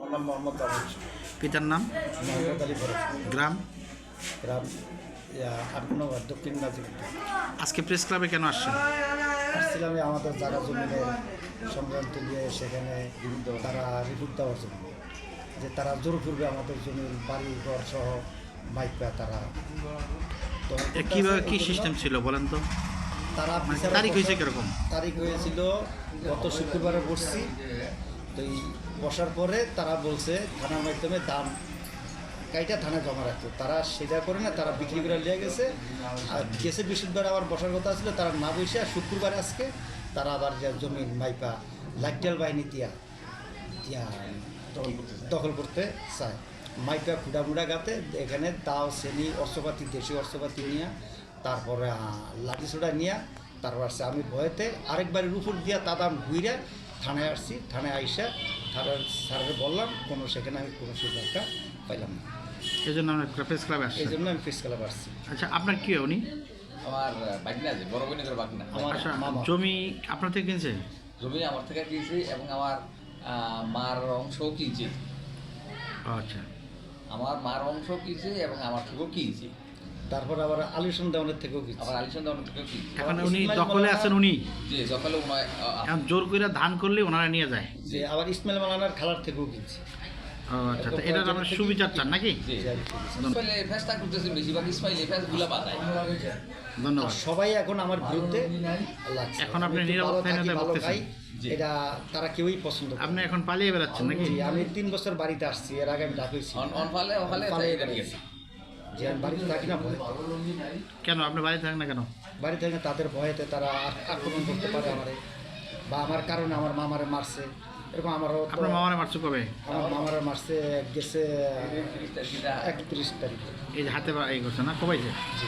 আমার নাম মোহাম্মদ রাহুল। পিতার নাম? মোহাম্মদ আলী ফরজ। গ্রাম? গ্রাম 8 নম্বর দক্ষিণ নাজিরুদ্দিন। আজকে প্রেস ক্লাবে কেন আসছেন? আসছিলাম আমাদের জায়গা জমিনের সংক্রান্ত নিয়ে, সেখানে তারা রিপোর্ট দেওয়ার জন্য যে তারা জোরপূর্বে আমাদের জমির বাড়ি ঘর সহ মাইকা তারা কীভাবে কী সিস্টেম ছিল বলেন তো? তারা তারিখ হয়েছে কীরকম? তারিখ হয়েছিল গত শুক্রবারে বসছি। তো এই বসার পরে তারা বলছে থানার মাধ্যমে দাম কাইটা থানায় জমা রাখতো, তারা সেটা করে না, তারা বিক্রি করে নিয়ে গেছে। আর গেছে বৃহস্পতিবার আবার বসার কথা ছিল, তারা না বসে শুক্রবারে আজকে তারা আবার যে জমিন মাইপা লাইটেল বাহিনী দিয়া দখল করতে চায়। মাইপা খুঁড়া গাতে এখানে দাও শ্রেণী অস্ত্রপাতি, দেশীয় অস্ত্রপাতি নিয়ে, তারপরে লাঠি ছোড়া নিয়ে, তারপর আসছে আমি ভয়েতে আরেকবারের উপর দিয়া তাদাম ঘুইরা থানায় আসছি। থানায় আইসা থানার স্যারকে বললাম, সেখানে আমি কোনো সুবিধা পাইলাম না। এই জন্য আমরা প্রেস ক্লাবে আসছি। এই জন্য আমি প্রেস ক্লাবে আসছি। আচ্ছা, আপনার কি উনি? আমার বাগনা আছে, বড় বোনের বাগনা। আমার আচ্ছা, মামা। জমি আপনার থেকে কিনছে? জমি আমার থেকে কিনছি এবং আমার মার অংশও কিনছি। আচ্ছা, আমার মার অংশ কিনছে এবং আমার থেকেও কিনছি। তারপর আবার আলিশন দেওয়ানের থেকেও কিনছি। আবার আলিশান দেওয়ার থেকেও কিনছি। এখন উনি দখলে আছেন? উনি যে সকালে এখন জোর করে ধান করলে ওনারা নিয়ে যায়। যে আবার ইসমাইল মালানার খালার থেকেও কিনছি। ও আচ্ছা, তো এটার আমরা সুবিচার চান নাকি? ইসমাইলে ফেসটা করতেছে, বেশিরভাগ ইসমাইলে ফেসগুলা বাঁধায়। ধন্যবাদ। সবাই এখন আমার বিরুদ্ধে লাগছে। এখন আপনি আমি একটু নিরাপত্তা ভালো থাকি, হীনতায় ভালো ভুগতেছেন। খাই, এটা তারা কেউই পছন্দ করে আপনি না। এখন পালিয়ে বেড়াচ্ছেন নাকি? জি, আমি 3 বছর বাড়িতে আসছি, এর আগে আমি ঢাকাইছি। অনফালে পালিয়ে এটা বেড়াচ্ছি। যে আমি বাড়িতে থাকি না ভয়। কেন আপনি বাড়ি থাকেন না কেন? বাড়ি থেকে তাদের ভয়েতে তারা আক্রমণ করতে পারে আমারে, বা আমার কারণে আমার মামারে মারছে। এরকম আমারও তো- আপনার মামারে মারছে কবে? আমার মামারে মারছে গেছে 31 তারিখে। এই যে হাতে এই করছে না, কবে যে? জি।